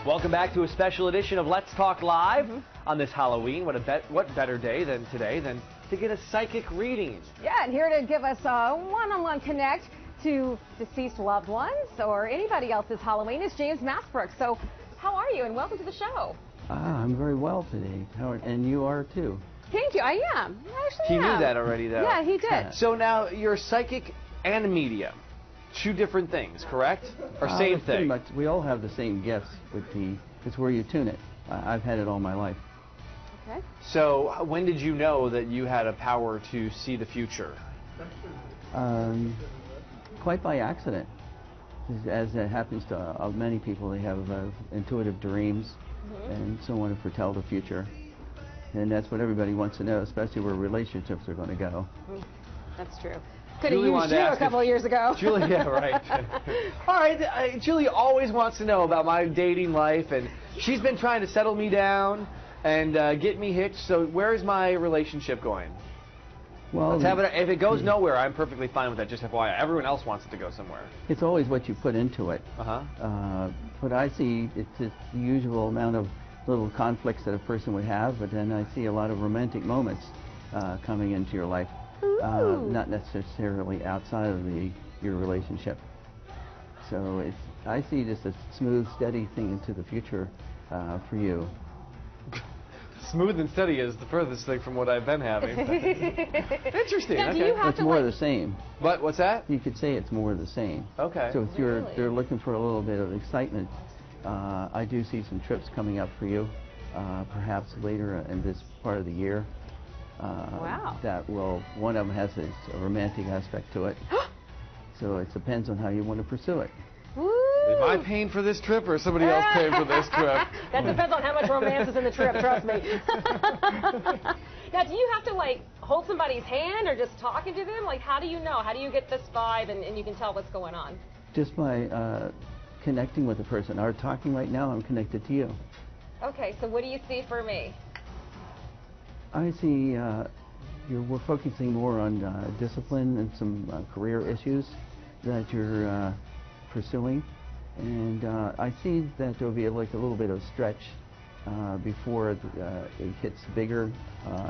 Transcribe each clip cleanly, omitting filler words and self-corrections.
Welcome back to a special edition of Let's Talk Live on this Halloween. What better day than today than to get a psychic reading? Yeah, and here to give us a one-on-one connect to deceased loved ones or anybody else's Halloween is James Mastbrook. So how are you, and welcome to the show. I'm very well today, and you are too. Thank you, I am. I actually He am. knew that already, though. Yeah, he did. So now you're psychic and a medium. Two different things, correct? Or same Pretty thing? much, we all have the same gifts. It's where you tune it. I've had it all my life. Okay. So when did you know that you had a power to see the future? Quite by accident. As it happens to many people, they have intuitive dreams and so want to foretell the future. And that's what everybody wants to know, especially where relationships are going to go. That's true. Could have used you a couple of years ago. Julie, yeah, right. All right, Julie always wants to know about my dating life, and she's been trying to settle me down and get me hitched. So where's my relationship going? Well, Let's have it. If it goes nowhere, I'm perfectly fine with that. Just FYI, everyone else wants it to go somewhere. it's always what you put into it. Uh-huh. But I see it's just the usual amount of little conflicts that a person would have, but then I see a lot of romantic moments coming into your life. Not necessarily outside of your relationship. So I see just a smooth, steady thing into the future for you. Smooth and steady is the furthest thing from what I've been having. Interesting. Now, do okay. you have It's to more of the same. What's that? You could say it's more of the same. Okay. So if they're looking for a little bit of excitement, I do see some trips coming up for you, perhaps later in this part of the year. Wow. One of them has a romantic aspect to it. So it depends on how you want to pursue it. Woo. Am I paying for this trip or is somebody else paying for this trip? That depends on how much romance is in the trip, trust me. Now, do you have to, like, hold somebody's hand or just talking to them? Like, how do you know? How do you get this vibe and you can tell what's going on? Just by connecting with the person. Our talking right now, I'm connected to you. Okay, so what do you see for me? I see we're focusing more on discipline and some career issues that you're pursuing. And I see that there'll be like a little bit of stretch before it gets bigger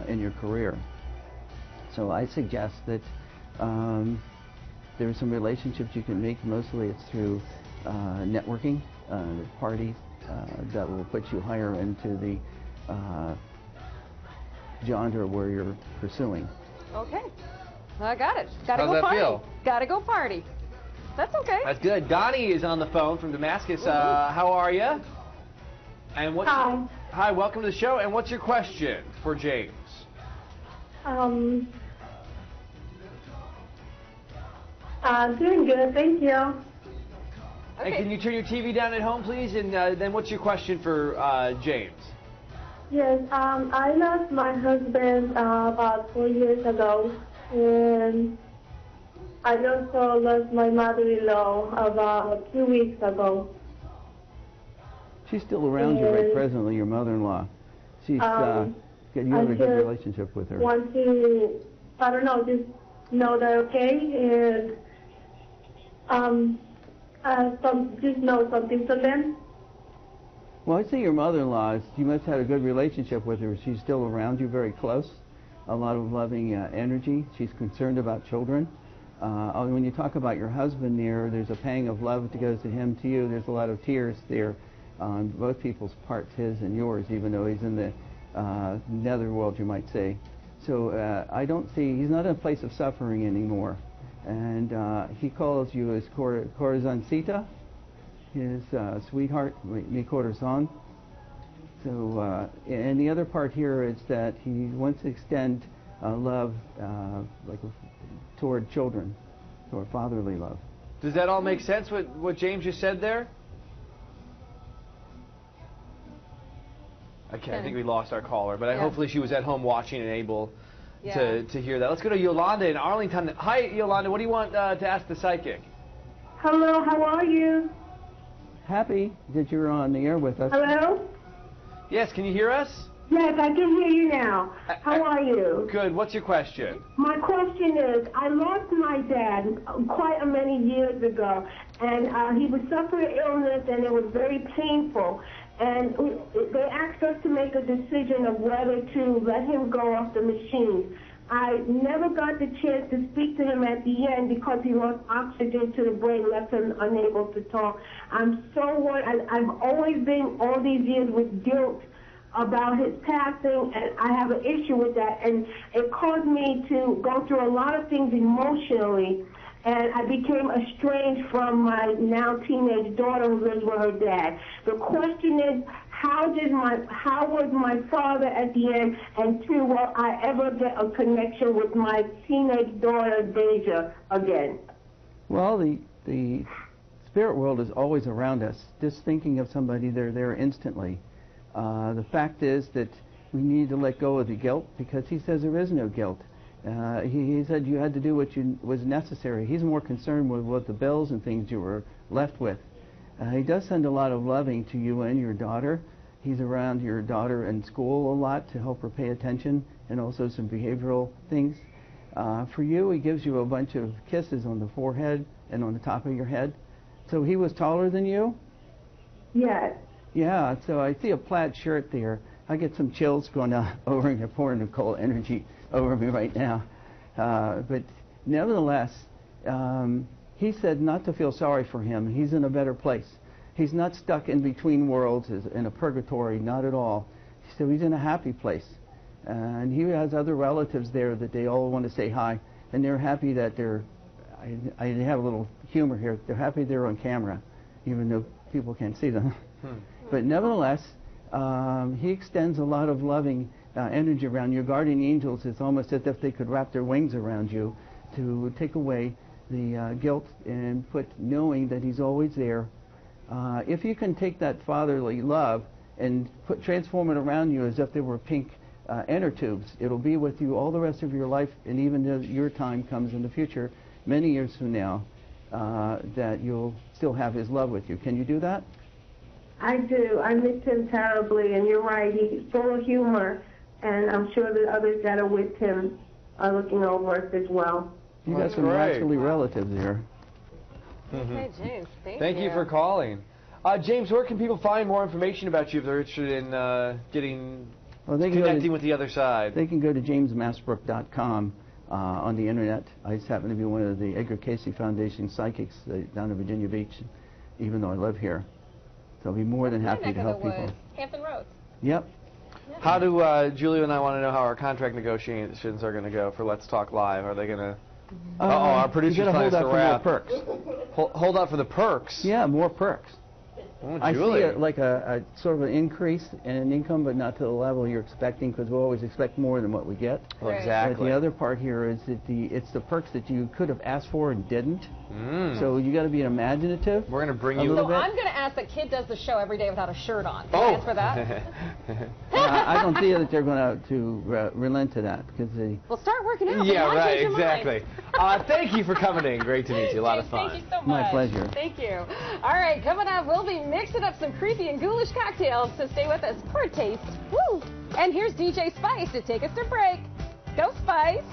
in your career. So I suggest that there are some relationships you can make. Mostly it's through networking, parties that will put you higher into the genre where you're pursuing. Okay, I got it. Gotta How's go that party. feel? Gotta go party. That's okay. That's good. Donnie is on the phone from Damascus. How are you? And Hi. Hi, welcome to the show. And what's your question for James? Doing good, thank you. And Okay. can you turn your TV down at home, please? And then what's your question for James? Yes, I lost my husband about 4 years ago, and I also lost my mother-in-law about 2 weeks ago. She's still around you right presently, your mother-in-law. She's you have a good relationship with her. Want to, I don't know, just know that okay, and just know something from them. Well, I see your mother-in-law, you must have a good relationship with her. She's still around you, very close. A lot of loving energy. She's concerned about children. When you talk about your husband there's a pang of love that goes to him, to you. There's a lot of tears there on both people's parts, his and yours, even though he's in the netherworld, you might say. So I don't see, he's not in a place of suffering anymore. And he calls you his corazoncita, his sweetheart, mi corazon. So, and the other part here is that he wants to extend love toward children, toward fatherly love. Does that all make sense, what James just said there? Okay, I think we lost our caller, but hopefully she was at home watching and able to hear that. Let's go to Yolanda in Arlington. Hi, Yolanda. What do you want to ask the psychic? Hello, how are you? Happy that you're on the air with us. Hello? Yes, can you hear us? Yes, I can hear you now. How are you? Good. What's your question? My question is, I lost my dad quite many years ago, and he was suffering illness, and it was very painful. and they asked us to make a decision of whether to let him go off the machine. I never got the chance to speak to him at the end because he lost oxygen to the brain, left him unable to talk. I'm so worried. I've always been all these years with guilt about his passing, and I have an issue with that, and it caused me to go through a lot of things emotionally, and I became estranged from my now teenage daughter who lives with her dad. The question is, how was my father at the end, and two, will I ever get a connection with my teenage daughter Deja again? Well, the spirit world is always around us. Just thinking of somebody, they're there instantly. The fact is that we need to let go of the guilt, because he says there is no guilt. He said you had to do what was necessary. He's more concerned with what the bills and things you were left with. He does send a lot of loving to you and your daughter. He's around your daughter in school a lot to help her pay attention, and also some behavioral things. For you, he gives you a bunch of kisses on the forehead and on the top of your head. So he was taller than you? Yes. Yeah, so I see a plaid shirt there. I get some chills going over and pouring Nicole energy over me right now. But nevertheless, he said not to feel sorry for him. He's in a better place. He's not stuck in between worlds, in a purgatory, not at all. So he's in a happy place. And he has other relatives there that they all want to say hi. And they're happy that I have a little humor here, they're happy they're on camera, even though people can't see them. But nevertheless, he extends a lot of loving energy around you. Guardian angels, it's almost as if they could wrap their wings around you to take away the guilt and put knowing that he's always there. If you can take that fatherly love and transform it around you as if they were pink inner tubes, it'll be with you all the rest of your life, and even as your time comes in the future, many years from now, that you'll still have his love with you. Can you do that? I do. I miss him terribly, and you're right. He's full of humor, and I'm sure the others that are with him are looking over us as well. You got some rascally relatives there. Okay, James, Thank you for calling. James, where can people find more information about you if they're interested in connecting with the other side? They can go to jamesmastbrook.com on the internet. I just happen to be one of the Edgar Casey Foundation psychics down in Virginia Beach, even though I live here. So I'll be more than happy to help people. Hampton Roads. Yep. How do Julia and I want to know how our contract negotiations are going to go for Let's Talk Live? Are they going to... our producer's trying to wrap. Hold out for the perks? Yeah, more perks. Oh, I see like a sort of an increase in income, but not to the level you're expecting, because we always expect more than what we get. Well, exactly. But the other part here is that it's the perks that you could have asked for and didn't. So you got to be imaginative. We're going to bring you. So I'm going to ask that Kid does the show every day without a shirt on. Can I ask for that? I don't see that they're going to relent to that, because they. Well, start working out. Yeah, right. Exactly. Thank you for coming in. Great to meet you. A lot of fun. Thank you so much. My pleasure. Thank you. All right, coming up, we'll be mixing up some creepy and ghoulish cocktails, so stay with us for a taste. Woo! And here's DJ Spice to take us to break. Go Spice!